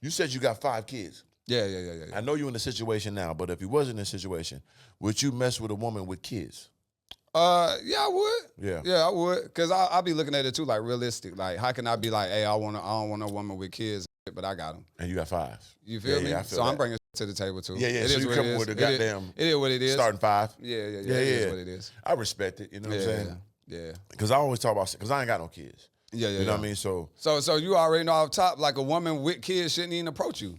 You said you got 5 kids. Yeah. I know you're in a situation now, but if you wasn't in a situation, would you mess with a woman with kids? Yeah, I would. Yeah. Yeah, I would. Cause I'll be looking at it too, like realistic. Like, how can I be like, hey, I don't want a woman with kids, but I got them. And you got 5. You feel me? Yeah, I feel so that. I'm bringing to the table too. Yeah. It So is you what come it is. with a goddamn. It is what it is. Starting 5. Yeah. It is what it is. I respect it. You know what I'm saying? Yeah. Because I always talk about, because I ain't got no kids. Yeah. You know what I mean? So you already know off top, like a woman with kids shouldn't even approach you.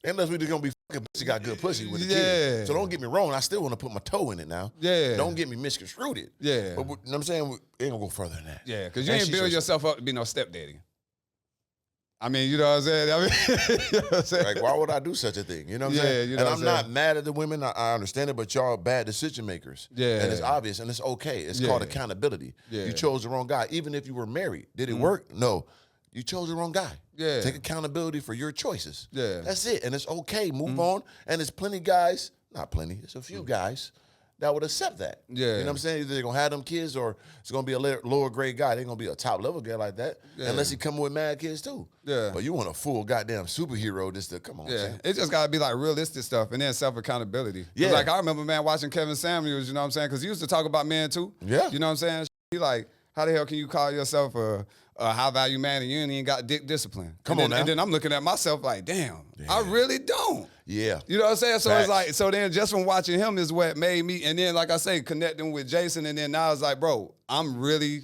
unless we just gonna be fucking, she got good pussy with the Yeah. kid. So don't get me wrong. I still want to put my toe in it now. Yeah. Don't get me misconstrued it. Yeah. But you know what I'm saying? It ain't gonna go further than that. Yeah, because you And ain't she's build just- yourself up to be no stepdaddy. I mean, you know what I'm saying? You know what I'm saying? Like, why would I do such a thing? You know what I'm Yeah, saying? you know and what I'm I'm not saying? mad at the women. I understand it, but y'all bad decision makers. Yeah. And it's obvious, and it's okay. It's Yeah. called accountability. Yeah. You chose the wrong guy. Even if you were married. Did it work? No. You chose the wrong guy. Yeah. Take accountability for your choices. Yeah. That's it. And it's okay. Move on. And there's plenty guys, not plenty, it's a few guys that would accept that. Yeah. You know what I'm saying? Either they're going to have them kids or it's going to be a lower grade guy. They're going to be a top level guy like that. Yeah. Unless he come with mad kids too. Yeah. But you want a full goddamn superhero just to, come on, Yeah, Sam. it just gotta be like realistic stuff and then self-accountability. Yeah. Like I remember, man, watching Kevin Samuels, you know what I'm saying? Because he used to talk about men too. Yeah. You know what I'm saying? He like, how the hell can you call yourself a high-value man and you ain't even got dick discipline? Come and on then, now. And then I'm looking at myself like, damn, I really don't. Yeah. You know what I'm saying? So Facts. it's like, so then just from watching him is what made me, and then like I say, connecting with Jason, and then now it's like, bro, I'm really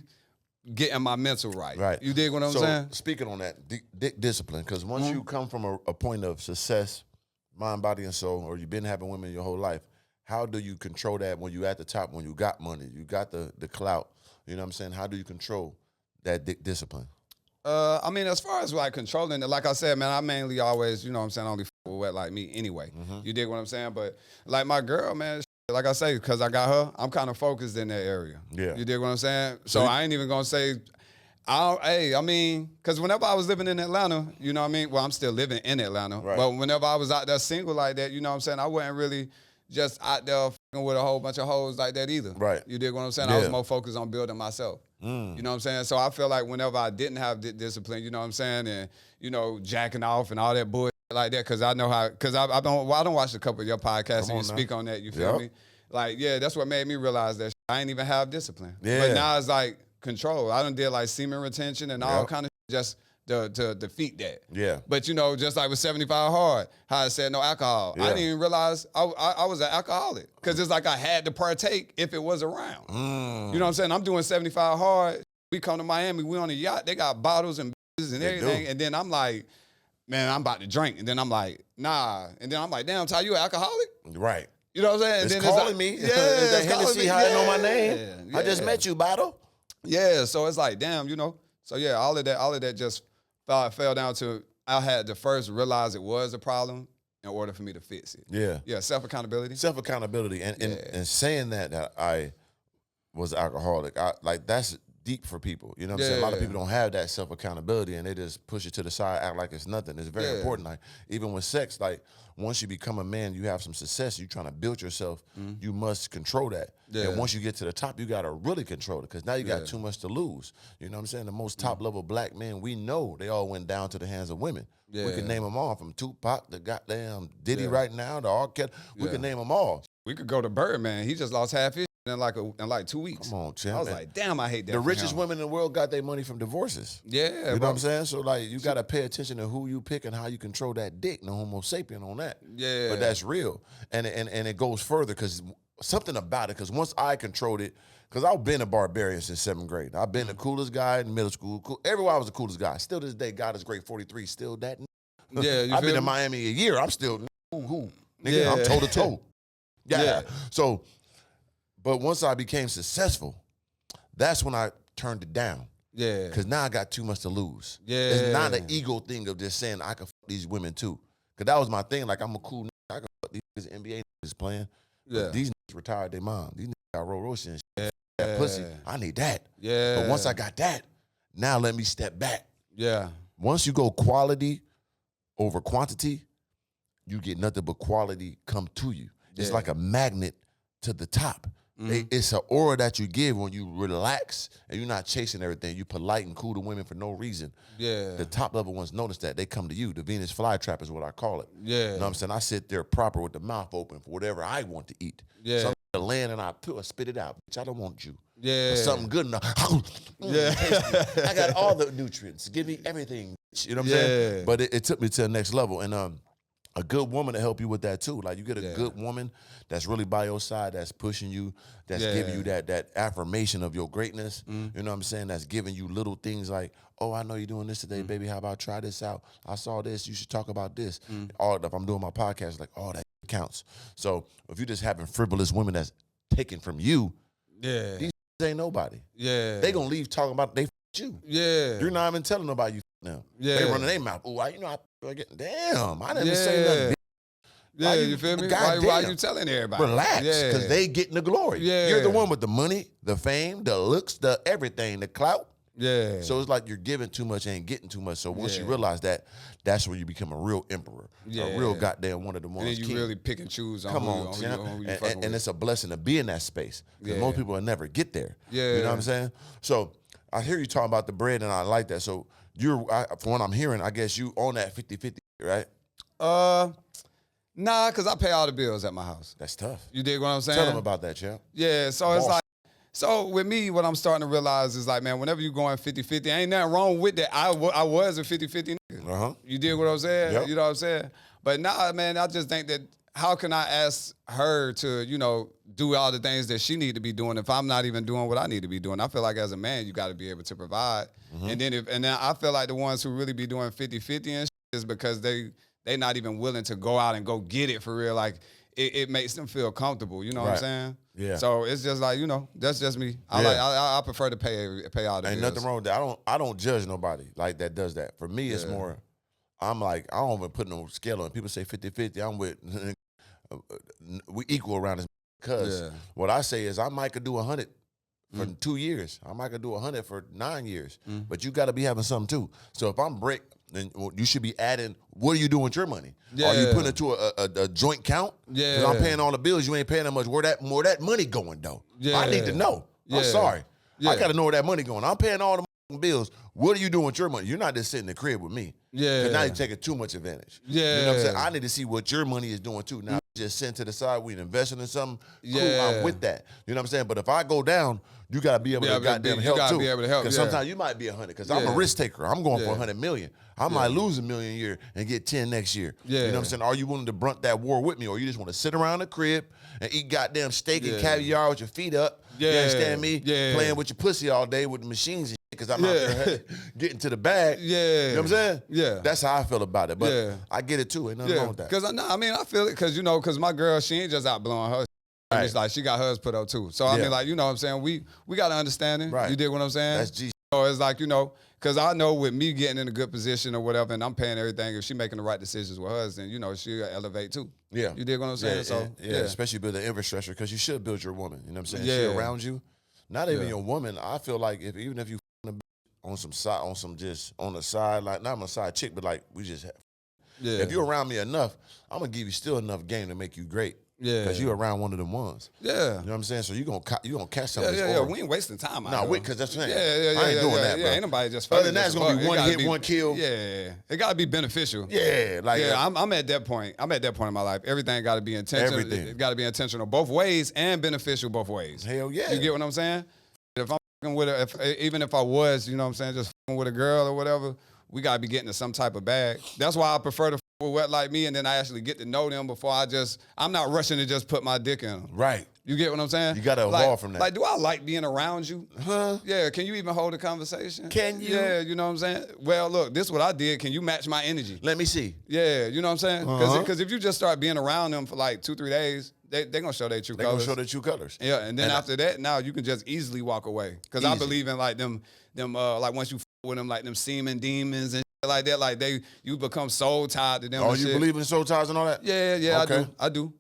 getting my mental right. Right. You dig what I'm so, saying? speaking on that, dick discipline, because once you come from a point of success, mind, body, and soul, or you've been having women your whole life, how do you control that when you at the top, when you got money, you got the clout? You know what I'm saying? How do you control that dick discipline? I mean, as far as like controlling it, like I said, man, I mainly always, you know what I'm saying, only f with wet like me anyway. You dig what I'm saying? But like my girl, man, like I say, because I got her, I'm kind of focused in that area. Yeah. You dig what I'm saying? So I ain't even going to say, I mean, because whenever I was living in Atlanta, you know what I mean? Well, I'm still living in Atlanta. Right. But whenever I was out there single like that, you know what I'm saying? I wasn't really just out there f***ing with a whole bunch of hoes like that either. Right. You dig what I'm saying? I was Yeah. more focused on building myself. You know what I'm saying? So I feel like whenever I didn't have discipline, you know what I'm saying? And, you know, jacking off and all that bullshit like that, because I know how, because I don't watch a couple of your podcasts and you on now. speak on that, you feel Yep. me? Like, yeah, that's what made me realize that I ain't even have discipline. Yeah. But now it's like control. I done did like semen retention and all Yep. kind of just to defeat that. Yeah. But, you know, just like with 75 Hard, how I said no alcohol. Yeah. I didn't even realize I was an alcoholic because it's like I had to partake if it was around. You know what I'm saying? I'm doing 75 Hard. We come to Miami. We on a yacht. They got bottles and and They everything. do. And then I'm like, man, I'm about to drink. And then I'm like, nah. And then I'm like, damn, Ty, you an alcoholic? Right. You know what I'm saying? And It's then calling like, me. Yeah, Is that it's calling Hennessy me. how I know my name? Yeah, I just yeah. met you, bottle. Yeah, so it's like, damn, you know. So yeah, all of that just fell down to I had to first realize it was a problem in order for me to fix it. Yeah. Yeah, self-accountability. Self-accountability. And saying that I was alcoholic, like that's deep for people. You know what I'm saying? A lot of Yeah. people don't have that self-accountability and they just push it to the side, act like it's nothing. It's very Yeah. important. Like even with sex, like once you become a man, you have some success, you're trying to build yourself, you must control that. Yeah. And once you get to the top, you got to really control it because now you got Yeah. too much to lose. You know what I'm saying? The most top-level black men we know, they all went down to the hands of women. We Yeah. can name them all from Tupac to goddamn Diddy Yeah. right now, to R. We Yeah. can name them all. We could go to Birdman. He just lost half his in like 2 weeks. Come on, champ. I was like, damn, I hate that. The for richest him. women in the world got their money from divorces. Yeah, You know bro. what I'm saying? So like you gotta pay attention to who you pick and how you control that dick, no homo sapien on that. Yeah. But that's real. And it goes further because something about it, because once I controlled it, because I've been a barbarian since 7th grade. I've been the coolest guy in middle school. Everywhere I was the coolest guy. Still to this day, God is great 43, still that. Yeah, you I've feel been in me? Miami a year. I'm still who. Nigga, I'm Yeah. toe to toe. Yeah. Yeah. So, but once I became successful, that's when I turned it down. Yeah. Because now I got too much to lose. Yeah. It's not an ego thing of just saying I can fuck these women too. Because that was my thing. Like, I'm a cool nigga. I can fuck these NBA niggas playing. But Yeah. these niggas retired their mom. These niggas got Rolls Royce and shit. That pussy. I need that. Yeah. But once I got that, now let me step back. Yeah. Once you go quality over quantity, you get nothing but quality come to you. It's Yeah. like a magnet to the top. It's an aura that you give when you relax and you're not chasing everything. You polite and cool to women for no reason. Yeah. The top level ones notice that. They come to you. The Venus flytrap is what I call it. Yeah. You know what I'm saying? I sit there proper with the mouth open for whatever I want to eat. Yeah. So I'm land and I spit it out. Bitch, I don't want you. Yeah. But something good enough. Yeah. I got all the nutrients. Give me everything. You know what I'm saying? But it took me to the next level. And a good woman to help you with that too. Like you get a good woman that's really by your side, that's pushing you, that's giving you that affirmation of your greatness. You know what I'm saying? That's giving you little things like, oh, I know you're doing this today, baby. How about try this out? I saw this. You should talk about this. All if I'm doing my podcast, like all that counts. So if you're just having frivolous women that's taken from you, these ain't nobody. They gonna leave talking about they you. You're not even telling nobody you now. They running their mouth. Oh, I get damn. I didn't say nothing. Yeah, you feel me? Why you telling everybody? Relax, because they getting the glory. You're the one with the money, the fame, the looks, the everything, the clout. So it's like you're giving too much and getting too much. So once you realize that, that's when you become a real emperor, a real goddamn one of the ones. And then you really pick and choose on who you fucking with. And it's a blessing to be in that space because most people will never get there. You know what I'm saying? So I hear you talking about the bread, and I like that. So from what I'm hearing, I guess you own that 50-50, right? Nah, because I pay all the bills at my house. That's tough. You dig what I'm saying? Tell them about that, champ. Yeah, so it's like, so with me, what I'm starting to realize is like, man, whenever you going 50-50, ain't nothing wrong with that. I was a 50-50 nigga. You dig what I'm saying? Yep. You know what I'm saying? But nah, man, I just think that how can I ask her to, do all the things that she need to be doing if I'm not even doing what I need to be doing? I feel like as a man, you got to be able to provide. And then I feel like the ones who really be doing 50-50 and shit is because they not even willing to go out and go get it for real. Like it makes them feel comfortable. You know what I'm saying? Yeah. So it's just like, that's just me. I prefer to pay all the bills. Ain't nothing wrong with that. I don't judge nobody like that does that. For me, it's more, I'm like, I don't even put no scale on it. People say 50-50. I'm with, we equal around this. Because what I say is I might could do 100 for 2 years. I might could do 100 for 9 years. But you got to be having something too. So if I'm break, then you should be adding, what are you doing with your money? Are you putting it to a joint count? Because I'm paying all the bills. You ain't paying that much. Where that money going though? I need to know. I'm sorry. I got to know where that money going. I'm paying all the bills. What are you doing with your money? You're not just sitting in the crib with me. Because now you're taking too much advantage. You know what I'm saying? I need to see what your money is doing too. Now just sitting to the side, we investing in something. Cool, I'm with that. You know what I'm saying? But if I go down, you gotta be able to goddamn help too. You gotta be able to help. Because sometimes you might be 100. Because I'm a risk taker. I'm going for 100 million. I might lose $1 million a year and get 10 next year. You know what I'm saying? Are you willing to brunt that war with me, or you just want to sit around the crib and eat goddamn steak and caviar with your feet up? You understand me? Playing with your pussy all day with the machines and shit because I'm out there getting to the bag. You know what I'm saying? That's how I feel about it. But I get it too. Ain't nothing wrong with that. Because I feel it because because my girl, she ain't just out blowing her. It's like she got hers put up too. So I mean, like, you know what I'm saying? We got to understand it. You dig what I'm saying? That's G. So it's like, because I know with me getting in a good position or whatever, and I'm paying everything, if she making the right decisions with hers, then, she'll elevate too. You dig what I'm saying? Especially build the infrastructure, because you should build your woman. You know what I'm saying? She around you. Not even your woman. I feel like even if you on some side, just on the side, like not on a side chick, but like we just have. If you're around me enough, I'm gonna give you still enough game to make you great. Because you around one of them ones. You know what I'm saying? So you gonna catch some of this aura. We ain't wasting time. No, because that's what I'm saying. I ain't doing that, bro. Ain't nobody just. Other than that, it's gonna be one hit, one kill. It gotta be beneficial. I'm at that point. I'm at that point in my life. Everything gotta be intentional. It gotta be intentional both ways and beneficial both ways. Hell yeah. You get what I'm saying? If I'm fucking with even if I was, you know what I'm saying, just fucking with a girl or whatever, we gotta be getting to some type of bag. That's why I prefer to with wet like me, and then I actually get to know them before I'm not rushing to just put my dick in them. Right. You get what I'm saying? You gotta evolve from that. Like, do I like being around you? Yeah. Can you even hold a conversation? Can you? Yeah. You know what I'm saying? Well, look, this is what I did. Can you match my energy? Let me see. Yeah. You know what I'm saying? Because if you just start being around them for like 2-3 days, they're gonna show their true colors. They're gonna show their true colors. Yeah. And then after that, now you can just easily walk away. Because I believe in like them like once you with them, like them semen demons and like that, like you become soul tied to them. Oh, you believe in soul ties and all that? Yeah, okay. I do.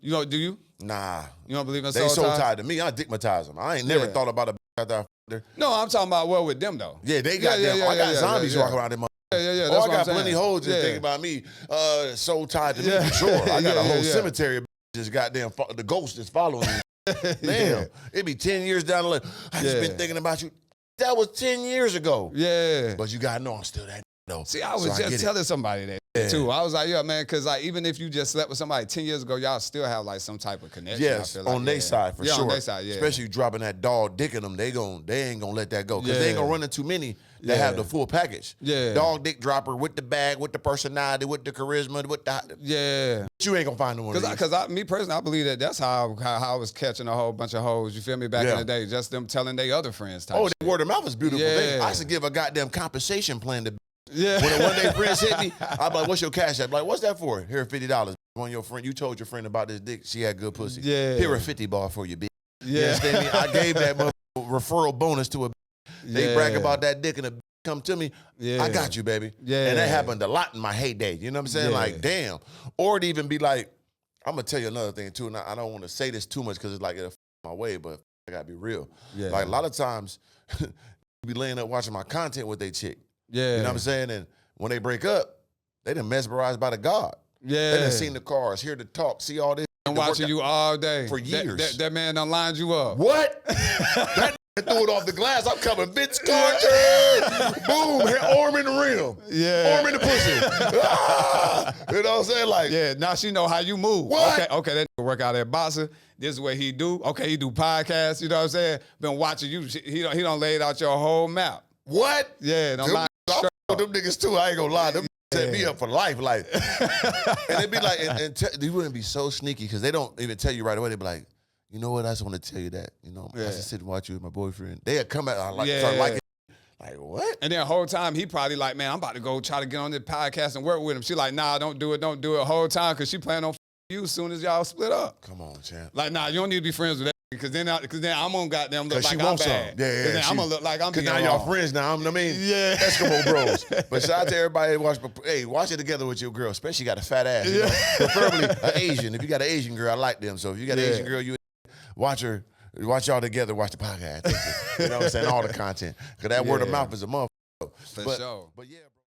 You know, do you? Nah. You don't believe in soul ties? They soul tied to me. I dickmatize them. I ain't never thought about a after I. No, I'm talking about with them though. Yeah, they got them. I got zombies walking around them. Yeah. I got plenty hoes just thinking about me. Soul tied to me for sure. I got a whole cemetery. Just goddamn the ghost is following me. Damn, it'd be 10 years down the line. I just been thinking about you. That was 10 years ago. Yeah. But you gotta know I'm still that though. See, I was just telling somebody that too. I was like, yeah, man, because like even if you just slept with somebody 10 years ago, y'all still have like some type of connection. Yes, I feel like. on their side for sure. On their side, yeah. Especially you dropping that dog dick in them, they ain't gonna let that go because they ain't gonna run into many that have the full package. Yeah, dog dick dropper with the bag, with the personality, with the charisma, with the you ain't gonna find no one. Because me personally, I believe that's how I was catching a whole bunch of hoes. You feel me? Back in the day, just them telling their other friends. Type shit. The word of mouth is beautiful thing. I should give a goddamn compensation plan to. When one day friends hit me, I'm like, "What's your cash app?" Like, "What's that for?" Here, $50. One of your friend, you told your friend about this dick. She had good pussy. Yeah. Here, a 50 bar for you, bitch. You understand me? I gave that referral bonus to a. They brag about that dick and a come to me. I got you, baby. And that happened a lot in my heyday. You know what I'm saying? Like, damn. Or it'd even be like, I'm gonna tell you another thing too. And I don't want to say this too much because it's like it'll my way, but I gotta be real. Like a lot of times, you be laying up watching my content with they chick. You know what I'm saying? And when they break up, they done mesmerized by the God. They done seen the cars, hear the talk, see all this. I'm watching you all day. For years. That man done lined you up. What? That threw it off the glass. I'm coming, Vince Carter. Boom, arm in the rim. Arm in the pussy. You know what I'm saying? Like, now she know how you move. What? Okay, that work out at boxer. This is what he do. Okay, he do podcasts. You know what I'm saying? Been watching you. He done laid out your whole map. What? Yeah, don't lie. Them niggas too. I ain't gonna lie. Them set me up for life. Like, and it'd be like, and you wouldn't be so sneaky because they don't even tell you right away. They'd be like, you know what? I just want to tell you that. You know, I just sit and watch you with my boyfriend. They'd come out start liking. Like, what? And then the whole time he probably like, man, I'm about to go try to get on this podcast and work with him. She like, nah, don't do it the whole time because she plan on you as soon as y'all split up. Come on, champ. Like, nah, you don't need to be friends with that. Because then I'm gonna goddamn look like I'm bad. Then I'm gonna look like I'm. Because now y'all friends now. I mean, Eskimo bros. But shout out to everybody that watch. Hey, watch it together with your girl, especially got a fat ass. You know? Preferably an Asian. If you got an Asian girl, I like them. So if you got an Asian girl, you watch her. Watch y'all together. Watch the podcast. You know what I'm saying? All the content. Because that word of mouth is a motherfucker. For sure. But yeah, bro.